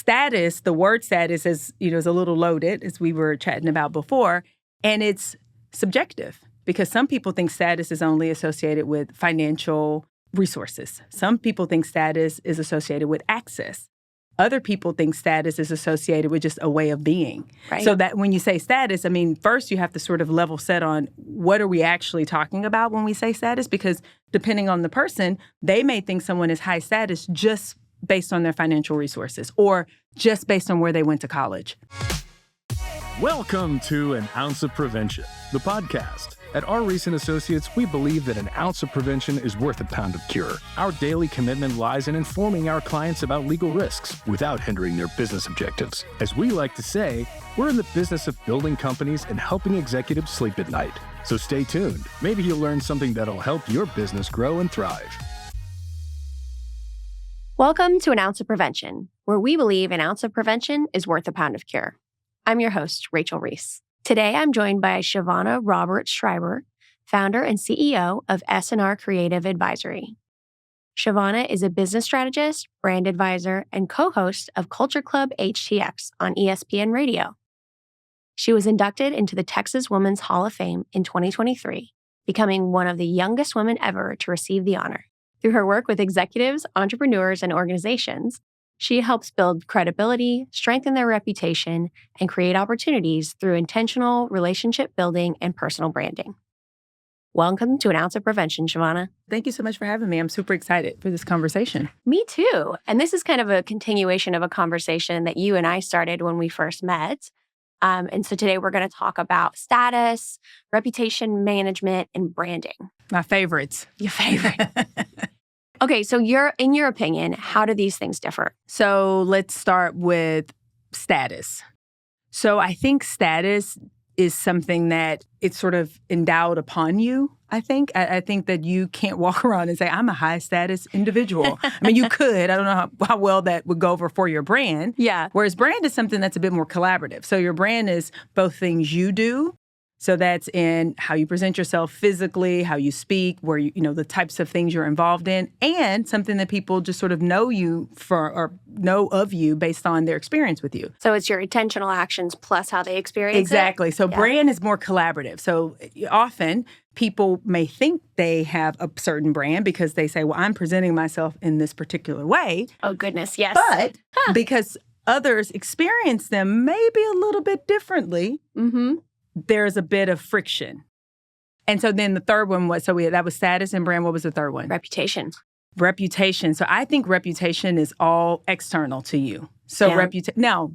status, the word status is a little loaded, as we were chatting about before, and it's subjective because some people think status is only associated with financial resources. Some people think status is associated with access. Other people think status is associated with just a way of being. Right. So that when you say status, I mean, first you have to sort of level set on what are we actually talking about when we say status, because depending on the person, they may think someone is high status just based on their financial resources or just based on where they went to college. Welcome to An Ounce of Prevention, the podcast. At our Reese & Associates, we believe that an ounce of prevention is worth a pound of cure. Our daily commitment lies in informing our clients about legal risks without hindering their business objectives. As we like to say, we're in the business of building companies and helping executives sleep at night. So stay tuned. Maybe you'll learn something that'll help your business grow and thrive. Welcome to An Ounce of Prevention, where we believe an ounce of prevention is worth a pound of cure. I'm your host, Rachel Reese. Today, I'm joined by Shavonnah Roberts Schreiber, founder and CEO of S&R Creative Advisory. Shavonnah is a business strategist, brand advisor, and co-host of Culture Club HTX on ESPN Radio. She was inducted into the Texas Women's Hall of Fame in 2023, becoming one of the youngest women ever to receive the honor. Through her work with executives, entrepreneurs, and organizations, she helps build credibility, strengthen their reputation, and create opportunities through intentional relationship building and personal branding. Welcome to An Ounce of Prevention, Shavonnah. Thank you so much for having me. I'm super excited for this conversation. Me too. And this is kind of a continuation of a conversation that you and I started when we first met. And so today we're going to talk about status, reputation management, and branding. My favorites. Your favorite. Okay, so in your opinion, how do these things differ? So let's start with status. So I think status is something that it's sort of endowed upon you, I think. I think that you can't walk around and say, I'm a high status individual. I mean, you could. I don't know how well that would go over for your brand. Yeah. Whereas brand is something that's a bit more collaborative. So your brand is both things you do. So that's in how you present yourself physically, how you speak, where you know, the types of things you're involved in, and something that people just sort of know you for or know of you based on their experience with you. So it's your intentional actions plus how they experience Exactly. it? So brand is more collaborative. So often people may think they have a certain brand because they say, well, I'm presenting myself in this particular way. Oh, goodness, yes. But because others experience them maybe a little bit differently, there's a bit of friction. And so then the third one was, that was status and brand. What was the third one? Reputation. Reputation. So I think reputation is all external to you. So now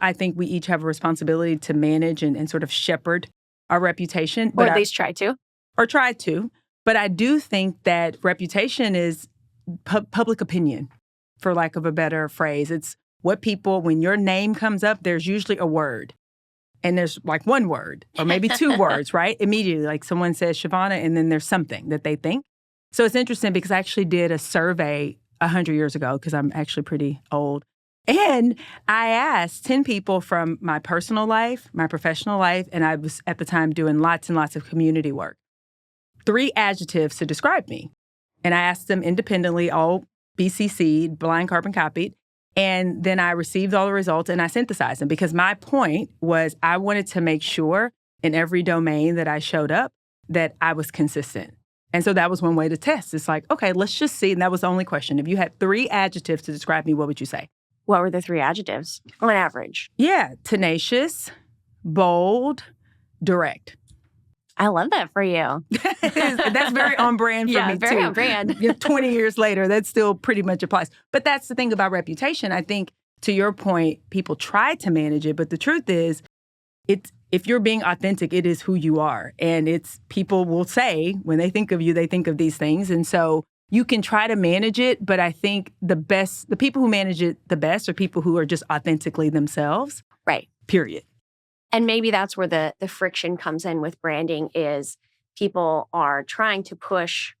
I think we each have a responsibility to manage and sort of shepherd our reputation. Or at least try to. Or try to. But I do think that reputation is public opinion, for lack of a better phrase. It's what people, when your name comes up, there's usually a word. And there's like one word or maybe two words, right? Immediately, like someone says Shavonnah, and then there's something that they think. So it's interesting because I actually did a survey 100 years ago because I'm actually pretty old. And I asked 10 people from my personal life, my professional life, and I was at the time doing lots and lots of community work. 3 adjectives to describe me. And I asked them independently, all BCC'd, blind carbon copied. And then I received all the results and I synthesized them because my point was I wanted to make sure in every domain that I showed up that I was consistent. And so that was one way to test. It's like, okay, let's just see. And that was the only question. If you had 3 adjectives to describe me, what would you say? What were the 3 adjectives on average? Yeah, tenacious, bold, direct. I love that for you. That's very on brand for me, too. Yeah, very on brand. 20 years later, that still pretty much applies. But that's the thing about reputation. I think, to your point, people try to manage it. But the truth is, if you're being authentic, it is who you are. And people will say, when they think of you, they think of these things. And so you can try to manage it. But I think the people who manage it the best are people who are just authentically themselves. Right. Period. And maybe that's where the friction comes in with branding is people are trying to push,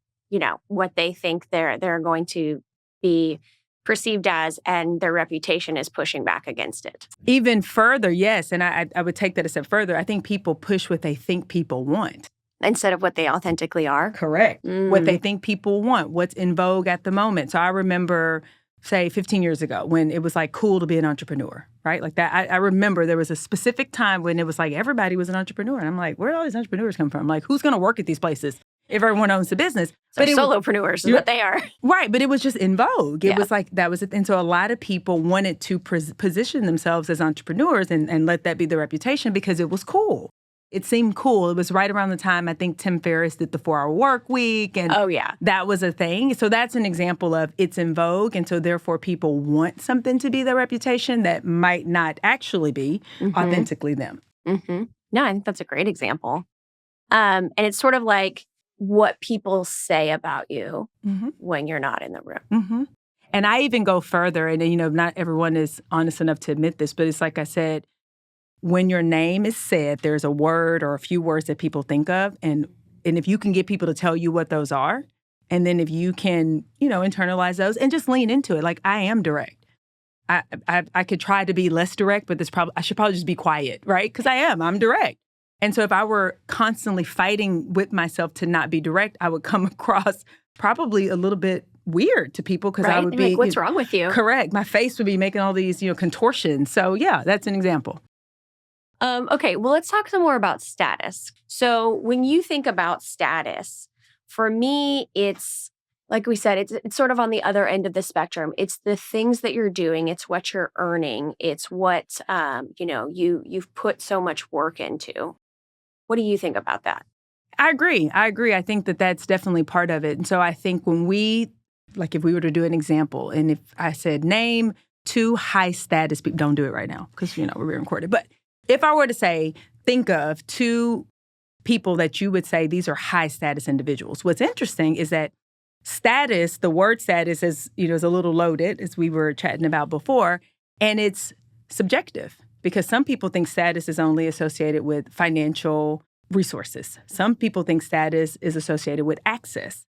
what they think they're going to be perceived as, and their reputation is pushing back against it. Even further, yes. And I would take that a step further. I think people push what they think people want. Instead of what they authentically are. Correct. What they think people want, what's in vogue at the moment. So I remember say 15 years ago when it was like cool to be an entrepreneur, right? Like that. I remember there was a specific time when it was like everybody was an entrepreneur. And I'm like, where do all these entrepreneurs come from? Like, who's going to work at these places if everyone owns the business? So solopreneurs is what they are. Right. But it was just in vogue. It was like that was it. And so a lot of people wanted to position themselves as entrepreneurs and let that be their reputation because it was cool. It seemed cool. It was right around the time I think Tim Ferriss did the 4-Hour Work Week. And that was a thing. So that's an example of it's in vogue. And so therefore people want something to be their reputation that might not actually be authentically them. Mm-hmm. No, I think that's a great example. And it's sort of like what people say about you when you're not in the room. Mm-hmm. And I even go further. And, not everyone is honest enough to admit this, but it's like I said, when your name is said, there's a word or a few words that people think of. And if you can get people to tell you what those are, and then if you can, internalize those and just lean into it. Like, I am direct. I could try to be less direct, but I should probably just be quiet, right? Because I'm direct. And so if I were constantly fighting with myself to not be direct, I would come across probably a little bit weird to people because I would be like, what's wrong with you? Correct. My face would be making all these, contortions. So yeah, that's an example. Okay, well, let's talk some more about status. So when you think about status, for me, it's, like we said, it's sort of on the other end of the spectrum. It's the things that you're doing. It's what you're earning. It's what, you've put so much work into. What do you think about that? I agree. I think that that's definitely part of it. And so I think when if we were to do an example, and if I said, name 2 high status people, don't do it right now because, we're being recorded. But if I were to say, think of 2 people that you would say these are high status individuals. What's interesting is that status, the word status is a little loaded, as we were chatting about before, and it's subjective because some people think status is only associated with financial resources. Some people think status is associated with access.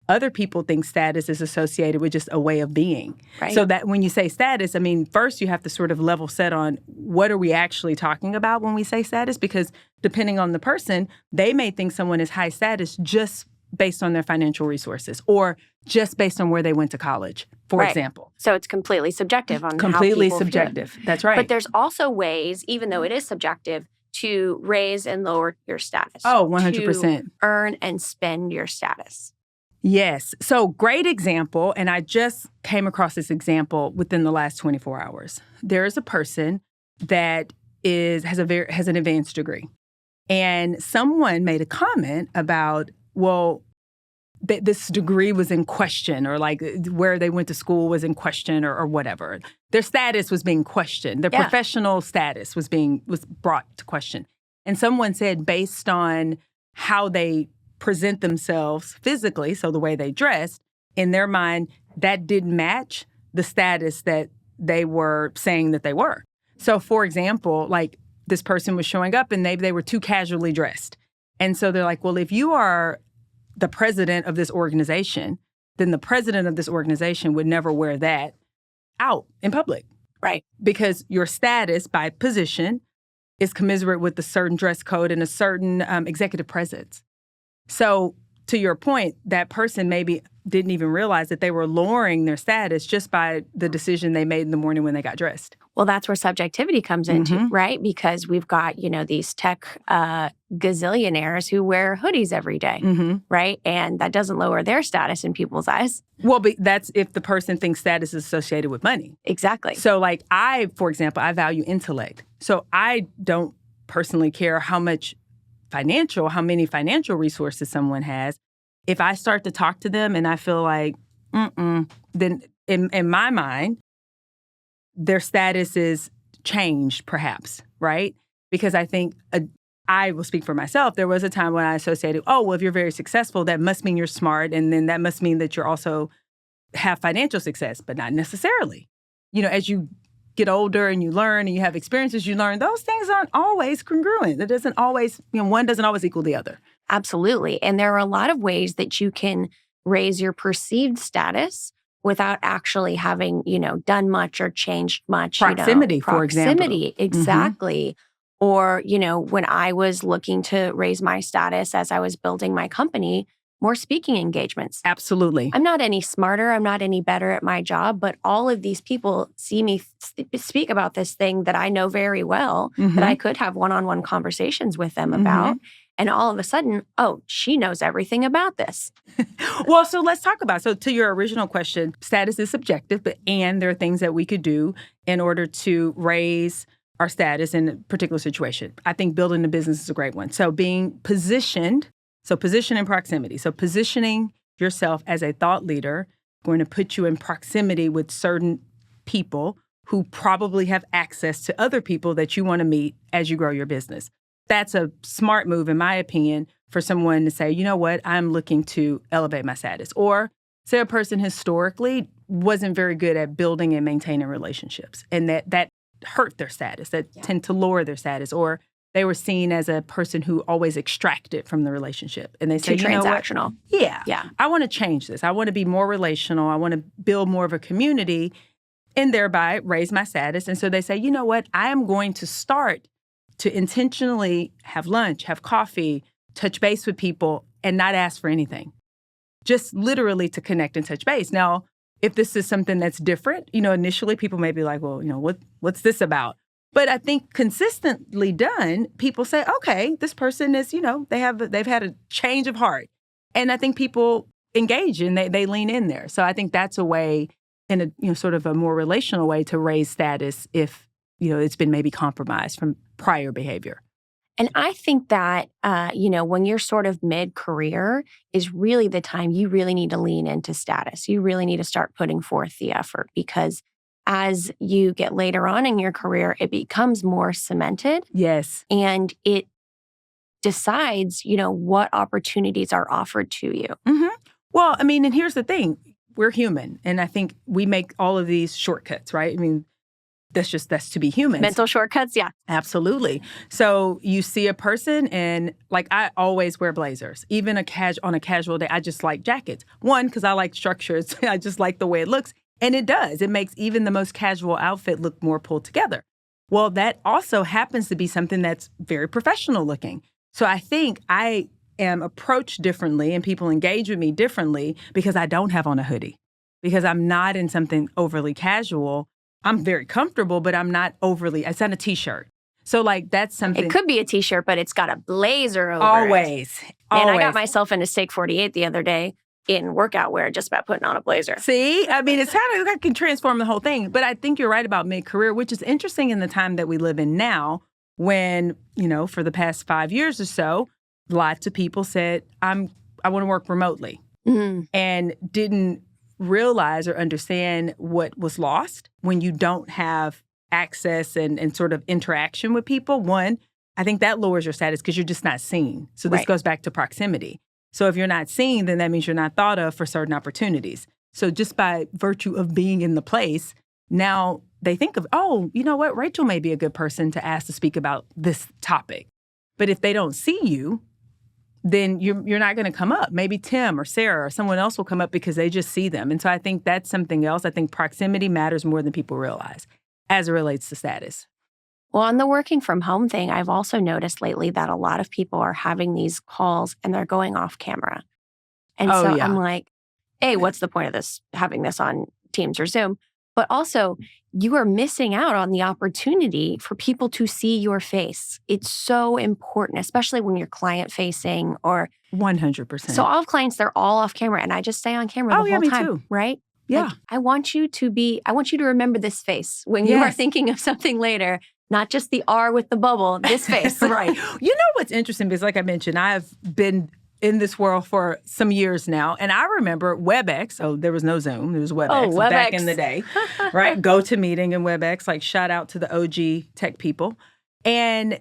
Other people think status is associated with just a way of being. Right. So that when you say status, first you have to sort of level set on what are we actually talking about when we say status? Because depending on the person, they may think someone is high status just based on their financial resources or just based on where they went to college, for example. So it's completely subjective on completely how people subjective. feel. That's right. But there's also ways, even though it is subjective, to raise and lower your status. Oh, 100%. To earn and spend your status. Yes. So great example. And I just came across this example within the last 24 hours. There is a person that has an advanced degree. And someone made a comment about, this degree was in question, or like where they went to school was in question, or whatever. Their status was being questioned. Their professional status was brought to question. And someone said, based on how they present themselves physically, so the way they dressed, in their mind, that didn't match the status that they were saying that they were. So, for example, like this person was showing up and they were too casually dressed. And so they're like, well, if you are the president of this organization, then the president of this organization would never wear that out in public. Right. Because your status by position is commensurate with a certain dress code and a certain executive presence. So to your point, that person maybe didn't even realize that they were lowering their status just by the decision they made in the morning when they got dressed. Well, that's where subjectivity comes into, right? Because we've got, these tech gazillionaires who wear hoodies every day, right? And that doesn't lower their status in people's eyes. Well, but that's if the person thinks status is associated with money. Exactly. So like for example, I value intellect. So I don't personally care how many financial resources someone has. If I start to talk to them and I feel like, then in my mind, their status is changed perhaps, right? Because I think, I will speak for myself, there was a time when I associated, if you're very successful, that must mean you're smart, and then that must mean that you're also have financial success, but not necessarily. As you get older and you learn and you have experiences, you learn those things aren't always congruent. It doesn't always, one doesn't always equal the other. Absolutely. And there are a lot of ways that you can raise your perceived status without actually having, done much or changed much. Proximity, for example. Proximity, exactly. Or, when I was looking to raise my status as I was building my company, more speaking engagements. Absolutely. I'm not any smarter. I'm not any better at my job, but all of these people see me speak about this thing that I know very well, that I could have one-on-one conversations with them about. And all of a sudden, oh, she knows everything about this. Well, so let's talk about, so to your original question, status is subjective, and there are things that we could do in order to raise our status in a particular situation. I think building a business is a great one. So being positioned, so position and proximity. So positioning yourself as a thought leader, going to put you in proximity with certain people who probably have access to other people that you want to meet as you grow your business. That's a smart move, in my opinion, for someone to say, you know what, I'm looking to elevate my status. Or say a person historically wasn't very good at building and maintaining relationships, and that hurt their status, that tend to lower their status. Or they were seen as a person who always extracted from the relationship. And they say, too transactional. Yeah. I want to change this. I want to be more relational. I want to build more of a community and thereby raise my status. And so they say, you know what, I am going to start to intentionally have lunch, have coffee, touch base with people, and not ask for anything. Just literally to connect and touch base. Now, if this is something that's different, initially people may be like, well, what's this about? But I think consistently done, people say, okay, this person is, they've had a change of heart. And I think people engage and they lean in there. So I think that's a way, in a sort of a more relational way, to raise status if it's been maybe compromised from prior behavior. And I think that, when you're sort of mid-career is really the time you really need to lean into status. You really need to start putting forth the effort, because as you get later on in your career, it becomes more cemented. Yes. And it decides, what opportunities are offered to you. Well, and here's the thing. We're human. And I think we make all of these shortcuts, right? That's to be human. Mental shortcuts, yeah. Absolutely. So you see a person, and like I always wear blazers. Even on a casual day, I just like jackets. One, because I like structures. I just like the way it looks. And it does. It makes even the most casual outfit look more pulled together. Well, that also happens to be something that's very professional looking. So I think I am approached differently and people engage with me differently because I don't have on a hoodie, because I'm not in something overly casual. I'm very comfortable, but I'm not overly, it's not a t-shirt. So that's something. It could be a t-shirt, but it's got a blazer over Always. it. And I got myself into Steak 48 the other day in workout wear, just about putting on a blazer. See, it's kind of, I can transform the whole thing. But I think you're right about mid-career, which is interesting in the time that we live in now, when, for the past 5 years or so, lots of people said, I want to work remotely, and didn't realize or understand what was lost when you don't have access and sort of interaction with people. One, I think that lowers your status because you're just not seen. So this goes back to proximity. So if you're not seen, then that means you're not thought of for certain opportunities. So just by virtue of being in the place, now they think of, oh, you know what, Rachel may be a good person to ask to speak about this topic. But if they don't see you, then you're not going to come up. Maybe Tim or Sarah or someone else will come up because they just see them. And so I think that's something else. I think proximity matters more than people realize as it relates to status. Well, on the working from home thing, I've also noticed lately that a lot of people are having these calls and they're going off camera. And I'm like, hey, what's the point of this, having this on Teams or Zoom? But also, you are missing out on the opportunity for people to see your face. It's so important, especially when you're client-facing or 100%. So all of clients, they're all off camera, and I just stay on camera the whole time, too. Right? Yeah. I want you to remember this face when you are thinking of something later, not just the R with the bubble, this face. Right. You know what's interesting? Because like I mentioned, I've been in this world for some years now. And I remember WebEx. So there was no Zoom. There was WebEx, back in the day, right? GoToMeeting and WebEx, like shout out to the OG tech people. And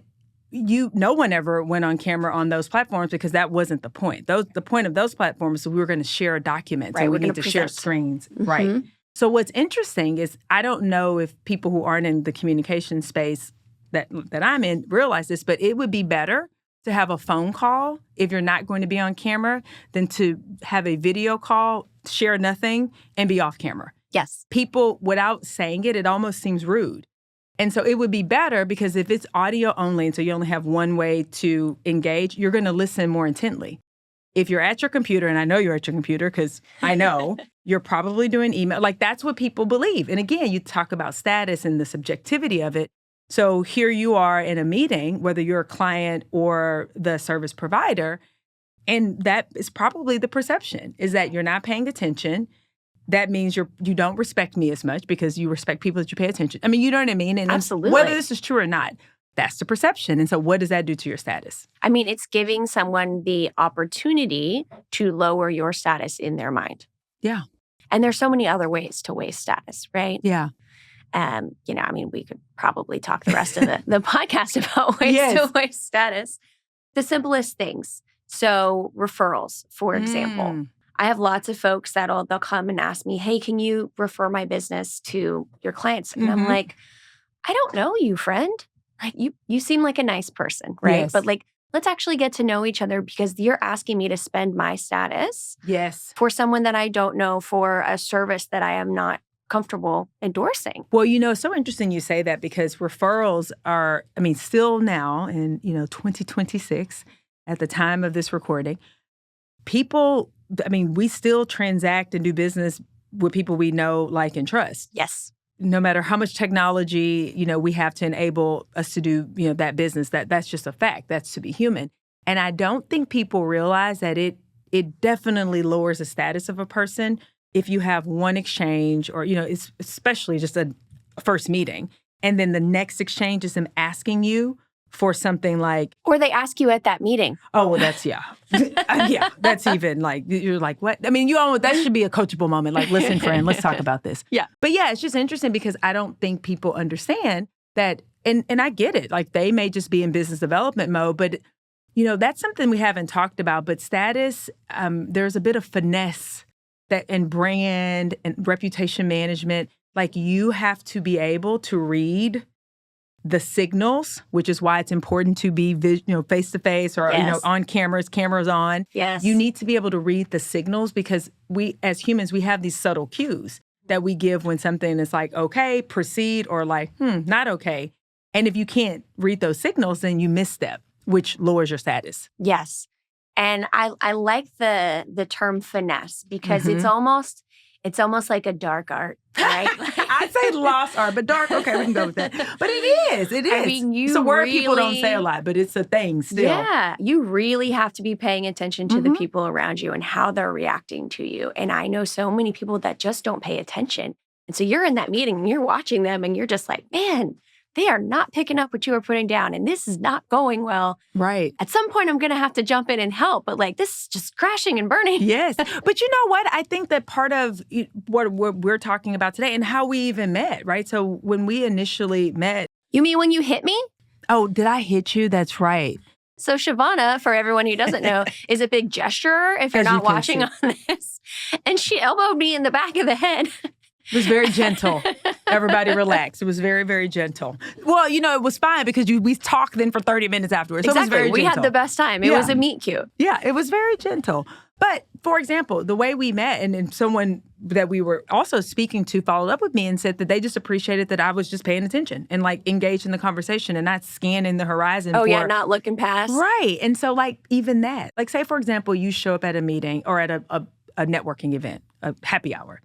no one ever went on camera on those platforms because that wasn't the point. The point of those platforms is we were going to share a document. Right, so we need to share screens. Right. So what's interesting is I don't know if people who aren't in the communication space that I'm in realize this, but it would be better to have a phone call if you're not going to be on camera than to have a video call, share nothing, and be off camera. Yes. People, without saying it, it almost seems rude. And so it would be better because if it's audio only, and so you only have one way to engage, you're going to listen more intently. If you're at your computer, and I know you're at your computer because I know, you're probably doing email. Like, that's what people believe. And again, you talk about status and the subjectivity of it. So here you are in a meeting, whether you're a client or the service provider, and that is probably the perception, is that you're not paying attention. That means you don't respect me as much because you respect people that you pay attention. I mean, you know what I mean? And Absolutely. whether this is true or not, that's the perception. And so what does that do to your status? I mean, it's giving someone the opportunity to lower your status in their mind. Yeah. And there's so many other ways to waste status, right? Yeah. I mean, we could probably talk the rest of the podcast about ways to waste status. The simplest things. So referrals, for example. I have lots of folks they'll come and ask me, hey, can you refer my business to your clients? And I'm like, I don't know you, friend. Like, you seem like a nice person, right? Yes. But like, let's actually get to know each other because you're asking me to spend my status for someone that I don't know for a service that I am not comfortable endorsing. Well, it's so interesting you say that because referrals are, still now in, 2026, at the time of this recording, people, we still transact and do business with people we know, like, and trust. Yes. No matter how much technology, we have to enable us to do, that business, that's just a fact. That's to be human. And I don't think people realize that it definitely lowers the status of a person if you have one exchange or, it's especially just a first meeting. And then the next exchange is them asking you for something like... Or they ask you at that meeting. Oh, well, that's, yeah. Yeah, that's even like, you're like, what? That should be a coachable moment. Like, listen, friend, let's talk about this. Yeah. But yeah, it's just interesting because I don't think people understand that, and I get it. Like, they may just be in business development mode, but, that's something we haven't talked about. But status, there's a bit of finesse and brand and reputation management. Like, you have to be able to read the signals, which is why it's important to be face to face or on cameras on. Yes. You need to be able to read the signals because we, as humans, we have these subtle cues that we give when something is like, okay, proceed, or like, not okay. And if you can't read those signals, then you misstep, which lowers your status. Yes. And I like the term finesse because it's almost like a dark art, right? I'd say lost art, but dark, okay, we can go with that. But it is. I mean, it's a word people don't say a lot, but it's a thing still. Yeah, you really have to be paying attention to the people around you and how they're reacting to you. And I know so many people that just don't pay attention. And so you're in that meeting and you're watching them and you're just like, man, they are not picking up what you are putting down. And this is not going well. Right. At some point, I'm going to have to jump in and help. But like, this is just crashing and burning. Yes. But you know what? I think that part of what we're talking about today and how we even met, right? So when we initially met. You mean when you hit me? Oh, did I hit you? That's right. So Shavonnah, for everyone who doesn't know, is a big gesturer if you're not watching on this. And she elbowed me in the back of the head. It was very gentle. Everybody relax. It was very, very gentle. Well, it was fine because we talked then for 30 minutes afterwards. So exactly. It was very gentle. We had the best time. It was a meet cute. Yeah, it was very gentle. But, for example, the way we met and someone that we were also speaking to followed up with me and said that they just appreciated that I was just paying attention and, like, engaged in the conversation and not scanning the horizon. Yeah, not looking past. Right. And so, like, even that. Like, say, for example, you show up at a meeting or at a networking event, a happy hour.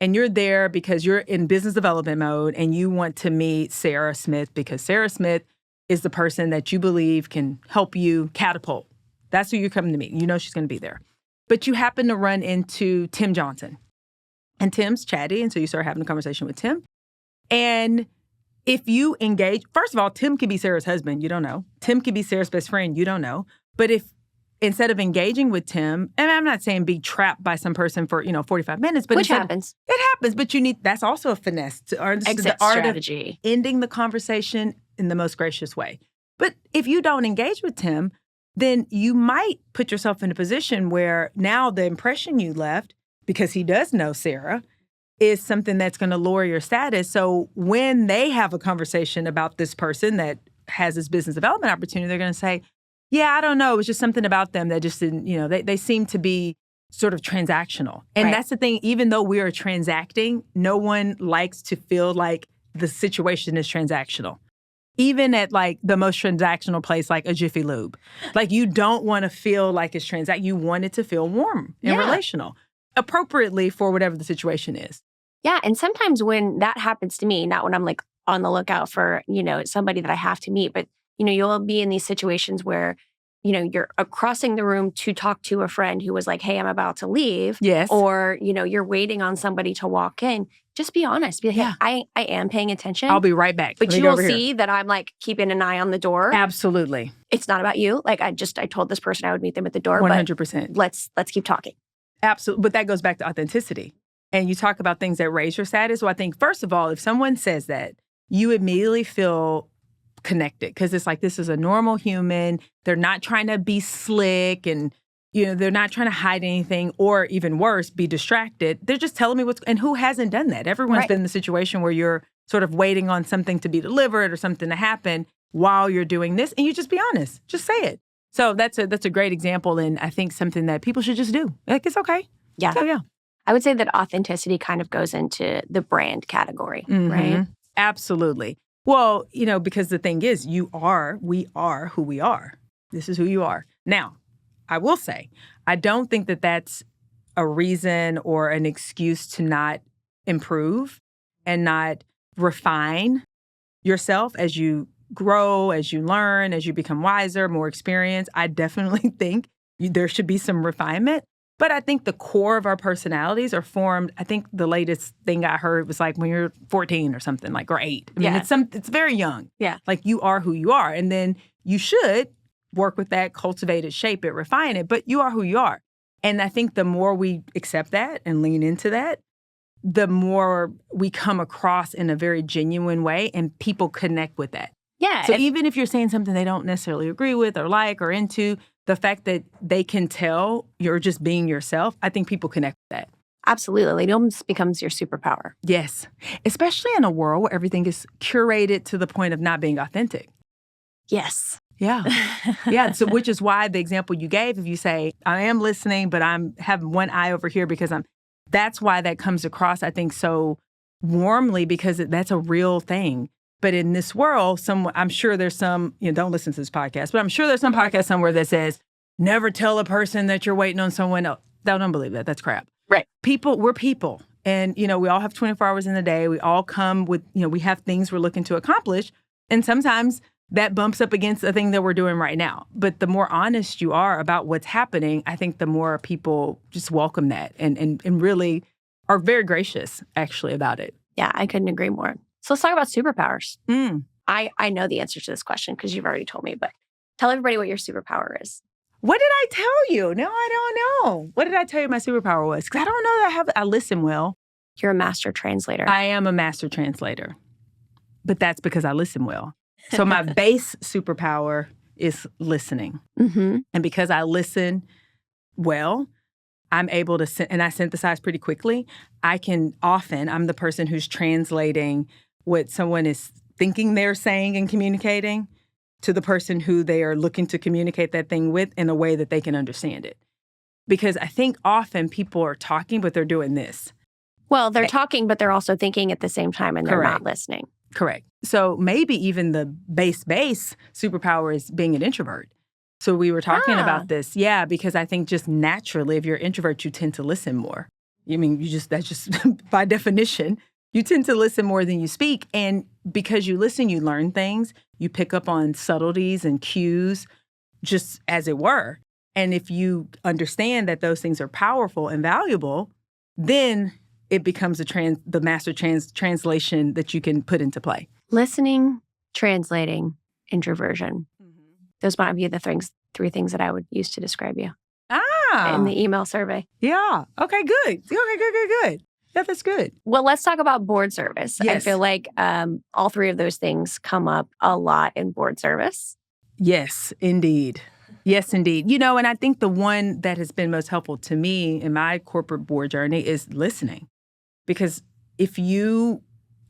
And you're there because you're in business development mode and you want to meet Sarah Smith because Sarah Smith is the person that you believe can help you catapult. That's who you're coming to meet. You know she's going to be there. But you happen to run into Tim Johnson. And Tim's chatty, and so you start having a conversation with Tim. And if you engage, first of all, Tim could be Sarah's husband. You don't know. Tim could be Sarah's best friend. You don't know. But if instead of engaging with Tim, and I'm not saying be trapped by some person for, 45 minutes, but which happens. It happens, but that's also a finesse. Exit strategy. Ending the conversation in the most gracious way. But if you don't engage with Tim, then you might put yourself in a position where now the impression you left, because he does know Sarah, is something that's going to lower your status. So when they have a conversation about this person that has this business development opportunity, they're going to say, yeah, I don't know. It was just something about them that just didn't, they seem to be sort of transactional. And that's the thing, even though we are transacting, no one likes to feel like the situation is transactional. Even at like the most transactional place, like a Jiffy Lube. Like you don't want to feel like it's you want it to feel warm and relational, appropriately for whatever the situation is. Yeah. And sometimes when that happens to me, not when I'm like on the lookout for, somebody that I have to meet, but, you'll be in these situations where, you're crossing the room to talk to a friend who was like, hey, I'm about to leave. Yes. Or, you're waiting on somebody to walk in. Just be honest. Be like, hey, I am paying attention. I'll be right back. But you will see that I'm like keeping an eye on the door. Absolutely. It's not about you. Like I told this person I would meet them at the door. 100%. But let's keep talking. Absolutely. But that goes back to authenticity. And you talk about things that raise your status. So I think, first of all, if someone says that, you immediately feel connected because it's like, this is a normal human. They're not trying to be slick and, they're not trying to hide anything or even worse, be distracted. They're just telling me and who hasn't done that? Everyone's been in the situation where you're sort of waiting on something to be delivered or something to happen while you're doing this. And you just be honest. Just say it. So that's a great example. And I think something that people should just do. Like, it's okay. Yeah. So, yeah. I would say that authenticity kind of goes into the brand category, right? Absolutely. Well, because the thing is, we are who we are. This is who you are. Now, I will say, I don't think that that's a reason or an excuse to not improve and not refine yourself as you grow, as you learn, as you become wiser, more experienced. I definitely think there should be some refinement. But I think the core of our personalities are formed. I think the latest thing I heard was like when you're 14 or something, like, or 8. I mean, it's very young. Yeah. Like you are who you are. And then you should work with that, cultivate it, shape it, refine it, but you are who you are. And I think the more we accept that and lean into that, the more we come across in a very genuine way and people connect with that. Yeah. So even if you're saying something they don't necessarily agree with or like or into, the fact that they can tell you're just being yourself, I think people connect with that. Absolutely. It almost becomes your superpower. Yes. Especially in a world where everything is curated to the point of not being authentic. Yes. Yeah. Yeah. So which is why the example you gave, if you say, I am listening, but I'm having one eye over here because that's why that comes across, I think, so warmly because that's a real thing. But in this world, I'm sure there's some, don't listen to this podcast, but I'm sure there's some podcast somewhere that says, never tell a person that you're waiting on someone else. Don't believe that. That's crap. Right. We're people. And, we all have 24 hours in the day. We all come with, we have things we're looking to accomplish. And sometimes that bumps up against the thing that we're doing right now. But the more honest you are about what's happening, I think the more people just welcome that and really are very gracious, actually, about it. Yeah, I couldn't agree more. So let's talk about superpowers. I know the answer to this question because you've already told me, but tell everybody what your superpower is. What did I tell you? No, I don't know. What did I tell you my superpower was? Because I don't know that I listen well. You're a master translator. I am a master translator, but that's because I listen well. So my base superpower is listening. And because I listen well, I'm able to, and I synthesize pretty quickly. I'm the person who's translating what someone is thinking they're saying and communicating to the person who they are looking to communicate that thing with in a way that they can understand it. Because I think often people are talking, but they're doing this. Well, they're talking, but they're also thinking at the same time and they're not listening. Correct. So maybe even the base superpower is being an introvert. So we were talking about this. Yeah, because I think just naturally, if you're an introvert, you tend to listen more. I mean, that's just by definition. You tend to listen more than you speak. And because you listen, you learn things. You pick up on subtleties and cues, just as it were. And if you understand that those things are powerful and valuable, then it becomes the master translation that you can put into play. Listening, translating, introversion. Those might be the three things that I would use to describe you. In the email survey. Yeah. Okay, good. Okay, good. Yeah, that's good. Well, let's talk about board service. Yes. I feel like all three of those things come up a lot in board service. Yes, indeed. Yes, indeed. And I think the one that has been most helpful to me in my corporate board journey is listening. Because if you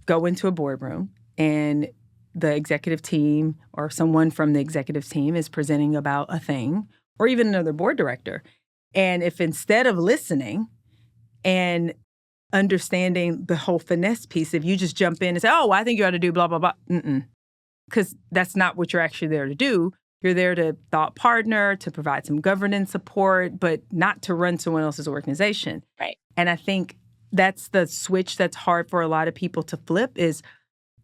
go into a boardroom and the executive team or someone from the executive team is presenting about a thing, or even another board director, and if instead of listening and understanding the whole finesse piece, if you just jump in and say, oh, well, I think you ought to do blah, blah, blah, because that's not what you're actually there to do. You're there to thought partner, to provide some governance support, but not to run someone else's organization. Right. And I think that's the switch that's hard for a lot of people to flip is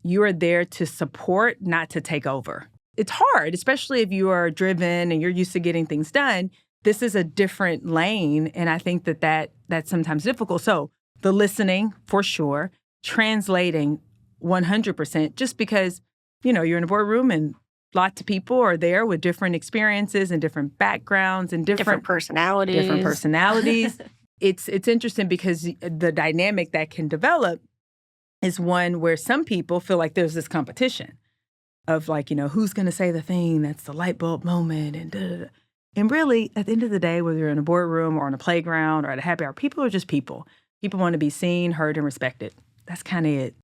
you are there to support, not to take over. It's hard, especially if you are driven and you're used to getting things done. This is a different lane, and I think that's sometimes difficult. So the listening, for sure, translating 100%, just because, you're in a boardroom and lots of people are there with different experiences and different backgrounds and different personalities. It's interesting because the dynamic that can develop is one where some people feel like there's this competition of like, who's going to say the thing that's the light bulb moment and da-da-da. And really, at the end of the day, whether you're in a boardroom or on a playground or at a happy hour, people are just people. People want to be seen, heard, and respected. That's kind of it.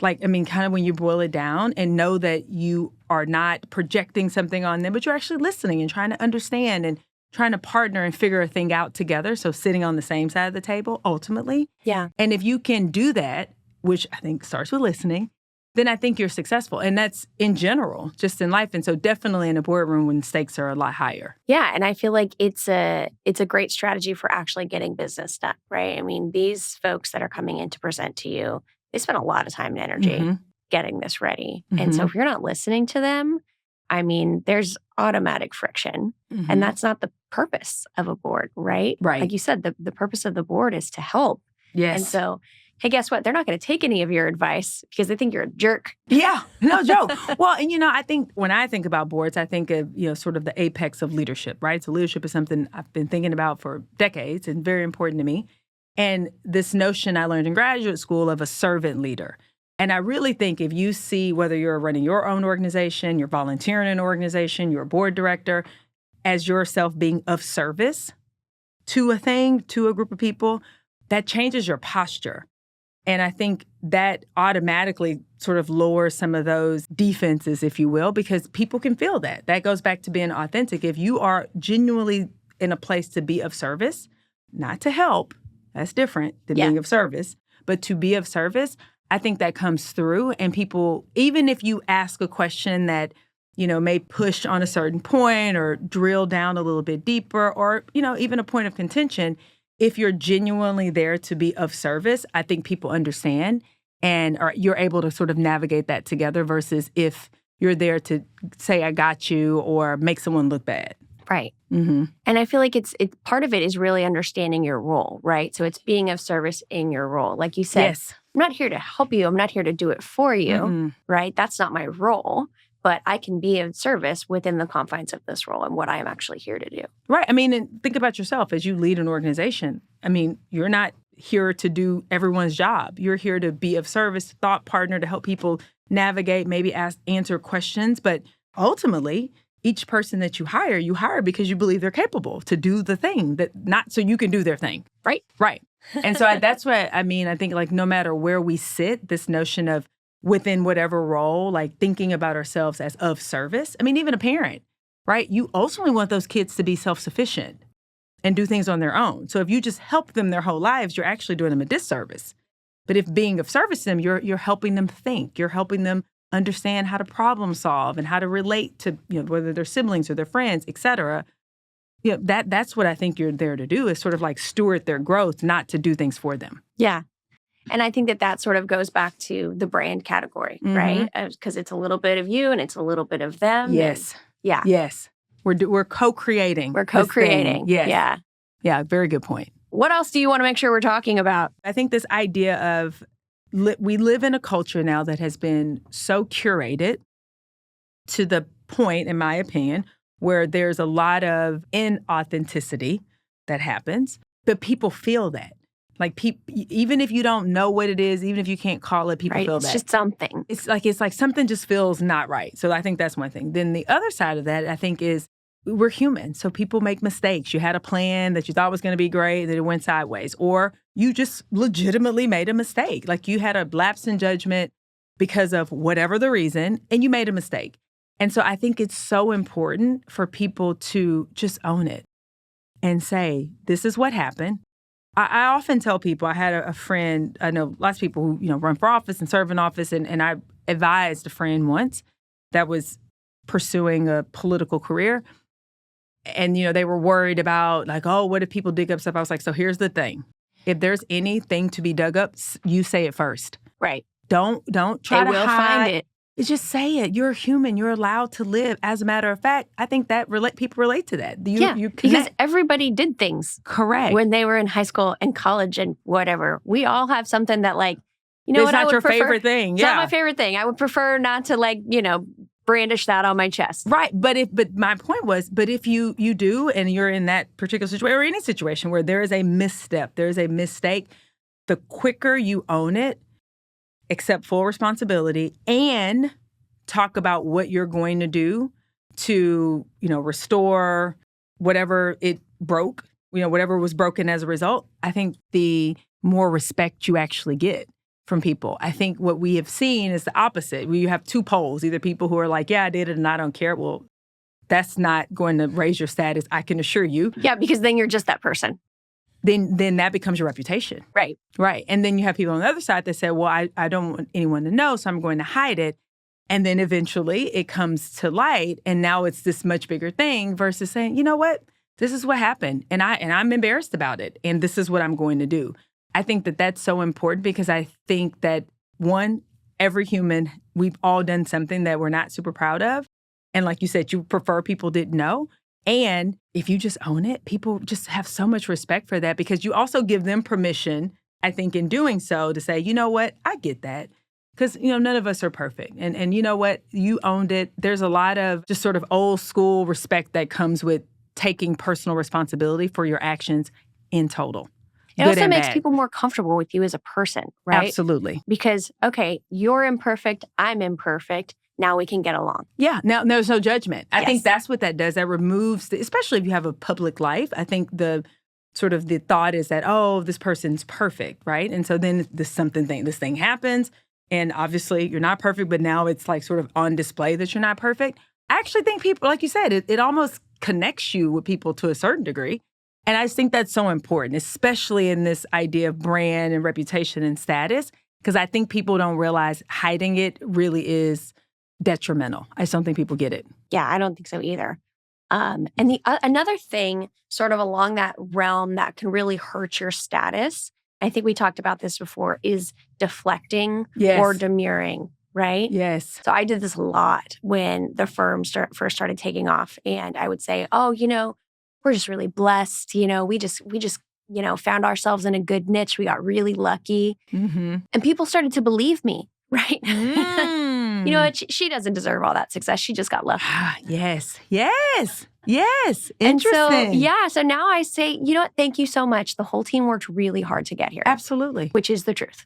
Kind of when you boil it down and know that you are not projecting something on them, but you're actually listening and trying to understand and trying to partner and figure a thing out together. So sitting on the same side of the table, ultimately. Yeah. And if you can do that, which I think starts with listening, then I think you're successful. And that's in general, just in life. And so definitely in a boardroom when stakes are a lot higher. Yeah. And I feel like it's a great strategy for actually getting business done, right? I mean, these folks that are coming in to present to you, they spend a lot of time and energy getting this ready. And so if you're not listening to them, there's automatic friction. And that's not the purpose of a board, right? Right. Like you said, the purpose of the board is to help. Yes. And so, hey, guess what? They're not going to take any of your advice because they think you're a jerk. Yeah, no joke. Well, and I think when I think about boards, I think of, sort of the apex of leadership, right? So leadership is something I've been thinking about for decades and very important to me. And this notion I learned in graduate school of a servant leader. And I really think if you see whether you're running your own organization, you're volunteering in an organization, you're a board director, as yourself being of service to a thing, to a group of people, that changes your posture. And I think that automatically sort of lowers some of those defenses, if you will, because people can feel that. That goes back to being authentic. If you are genuinely in a place to be of service, not to help, that's different than being of service, but to be of service, I think that comes through. And people, even if you ask a question that, may push on a certain point or drill down a little bit deeper or, even a point of contention, if you're genuinely there to be of service, I think people understand and you're able to sort of navigate that together versus if you're there to say, I got you or make someone look bad. Right. Mm-hmm. And I feel like it's part of it is really understanding your role, right? So it's being of service in your role. Like you said, Yes. I'm not here to help you. I'm not here to do it for you, right? That's not my role. But I can be of service within the confines of this role and what I am actually here to do. Right. And think about yourself as you lead an organization. You're not here to do everyone's job. You're here to be of service, thought partner, to help people navigate, maybe answer questions. But ultimately, each person that you hire because you believe they're capable to do the thing, that not so you can do their thing. Right. Right. And so that's what I think like no matter where we sit, this notion of within whatever role, like thinking about ourselves as of service. Even a parent, right? You ultimately want those kids to be self-sufficient and do things on their own. So if you just help them their whole lives, you're actually doing them a disservice. But if being of service to them, you're helping them think, you're helping them understand how to problem solve and how to relate to, whether they're siblings or their friends, et cetera. That's what I think you're there to do is sort of like steward their growth, not to do things for them. Yeah. And I think that sort of goes back to the brand category, right? Because it's a little bit of you and it's a little bit of them. Yes. Yeah. Yes. We're co-creating. We're co-creating. Yes. Yeah. Yeah. Very good point. What else do you want to make sure we're talking about? I think this idea of we live in a culture now that has been so curated to the point, in my opinion, where there's a lot of inauthenticity that happens, but people feel that. Like even if you don't know what it is, even if you can't call it, people feel that. It's just something. It's like something just feels not right. So I think that's one thing. Then the other side of that, I think, is we're human. So people make mistakes. You had a plan that you thought was going to be great, that it went sideways. Or you just legitimately made a mistake. Like you had a lapse in judgment because of whatever the reason, and you made a mistake. And so I think it's so important for people to just own it and say, this is what happened. I often tell people, I had a friend, I know lots of people who, run for office and serve in office, and I advised a friend once, that was pursuing a political career. And, they were worried about like, oh, what if people dig up stuff? I was like, so here's the thing. If there's anything to be dug up, you say it first. Right. Don't try to hide. Find it. Just say it. You're human. You're allowed to live. As a matter of fact, I think that people relate to that. You because everybody did things. Correct. When they were in high school and college and whatever. We all have something that like, it's not your favorite thing. It's not my favorite thing. I would prefer not to brandish that on my chest. Right. But my point was, if you do and you're in that particular situation or any situation where there is a misstep, there is a mistake, the quicker you own it, accept full responsibility, and talk about what you're going to do to, restore whatever it broke, whatever was broken as a result, I think the more respect you actually get from people. I think what we have seen is the opposite. Where you have two poles, either people who are like, yeah, I did it and I don't care. Well, that's not going to raise your status, I can assure you. Yeah, because then you're just that person. Then that becomes your reputation. Right. Right. And then you have people on the other side that say, well, I don't want anyone to know, so I'm going to hide it. And then eventually it comes to light, and now it's this much bigger thing versus saying, you know what, this is what happened, and I'm embarrassed about it, and this is what I'm going to do. I think that that's so important because I think that, one, every human, we've all done something that we're not super proud of. And like you said, you prefer people didn't know. And if you just own it, people just have so much respect for that because you also give them permission, I think, in doing so to say, you know what, I get that. Because, none of us are perfect. And you know what, you owned it. There's a lot of just sort of old school respect that comes with taking personal responsibility for your actions in total. It also makes people more comfortable with you as a person, right? Absolutely. Because, okay, you're imperfect, I'm imperfect. Now we can get along. Yeah. Now there's no judgment. I think that's what that does. That removes, especially if you have a public life, I think the thought is that, oh, this person's perfect, right? And so then this thing happens, and obviously you're not perfect, but now it's like sort of on display that you're not perfect. I actually think people, like you said, it almost connects you with people to a certain degree. And I just think that's so important, especially in this idea of brand and reputation and status, because I think people don't realize hiding it really is detrimental. I just don't think people get it. Yeah, I don't think so either. And another thing sort of along that realm that can really hurt your status, I think we talked about this before, is deflecting or demurring, right? Yes. So I did this a lot when the firm first started taking off. And I would say, oh, we're just really blessed. We just found ourselves in a good niche. We got really lucky. Mm-hmm. And people started to believe me, right? You know what? She doesn't deserve all that success. She just got lucky. Yes. Interesting. So now I say, you know what? Thank you so much. The whole team worked really hard to get here. Absolutely. Which is the truth.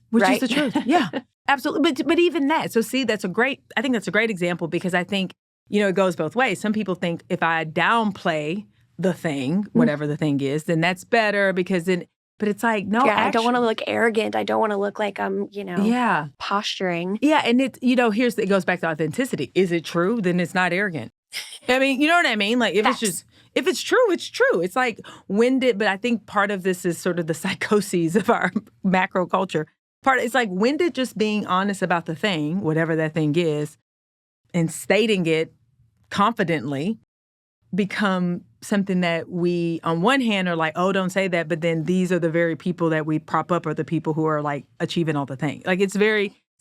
Yeah, absolutely. But even that. So see, I think that's a great example because I think, it goes both ways. Some people think if I downplay the thing, whatever the thing is, then that's better because then, but it's like, no, I don't want to look arrogant. I don't want to look like I'm, posturing. Yeah. And it goes back to authenticity. Is it true? Then it's not arrogant. I mean, you know what I mean? Like if it's true, it's true. It's like but I think part of this is sort of the psychoses of our macro culture. It's like, when did just being honest about the thing, whatever that thing is, and stating it confidently become something that we, on one hand, are like, oh, don't say that. But then these are the very people that we prop up are the people who are like achieving all the things. Like it's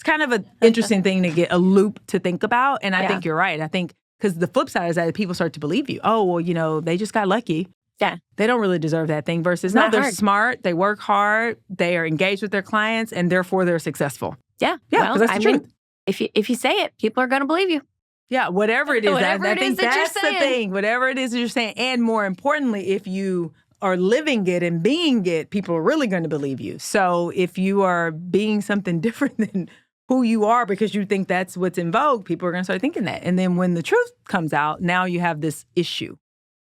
kind of an interesting thing to get a loop to think about. And I think you're right. I think because the flip side is that people start to believe you. Oh, well, they just got lucky. Yeah. They don't really deserve that thing versus no, they're smart. They work hard. They are engaged with their clients and therefore they're successful. Yeah. Yeah. Well, that's the truth. If you say it, people are going to believe you. Yeah, whatever it is. I think that's the thing. Whatever it is that you're saying. And more importantly, if you are living it and being it, people are really going to believe you. So if you are being something different than who you are because you think that's what's in vogue, people are going to start thinking that. And then when the truth comes out, now you have this issue.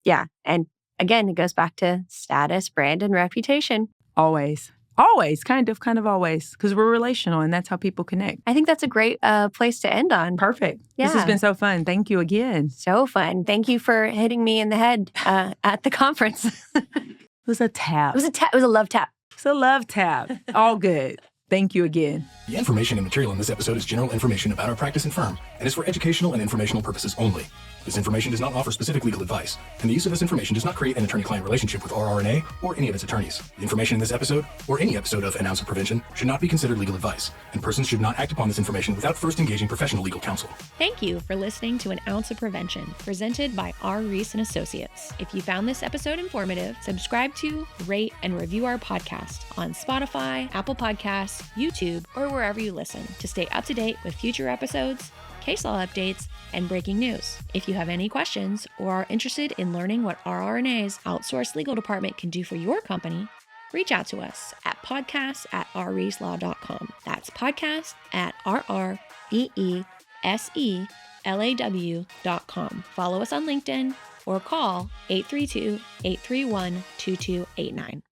Yeah. And again, it goes back to status, brand, and reputation. Always, kind of always, because we're relational and that's how people connect. I think that's a great place to end on. Perfect. Yeah. This has been so fun. Thank you again. So fun. Thank you for hitting me in the head at the conference. It was a tap. It was a love tap. It's a love tap. All good. Thank you again. The information and material in this episode is general information about our practice and firm and is for educational and informational purposes only. This information does not offer specific legal advice, and the use of this information does not create an attorney-client relationship with RRNA or any of its attorneys. The information in this episode, or any episode of An Ounce of Prevention, should not be considered legal advice, and persons should not act upon this information without first engaging professional legal counsel. Thank you for listening to An Ounce of Prevention, presented by R. Reese and Associates. If you found this episode informative, subscribe to, rate, and review our podcast on Spotify, Apple Podcasts, YouTube, or wherever you listen to stay up to date with future episodes, case law updates, and breaking news. If you have any questions or are interested in learning what RRNA's outsourced legal department can do for your company, reach out to us at podcast@rreeselaw.com. That's podcast@rreeselaw.com. Follow us on LinkedIn or call 832-831-2289.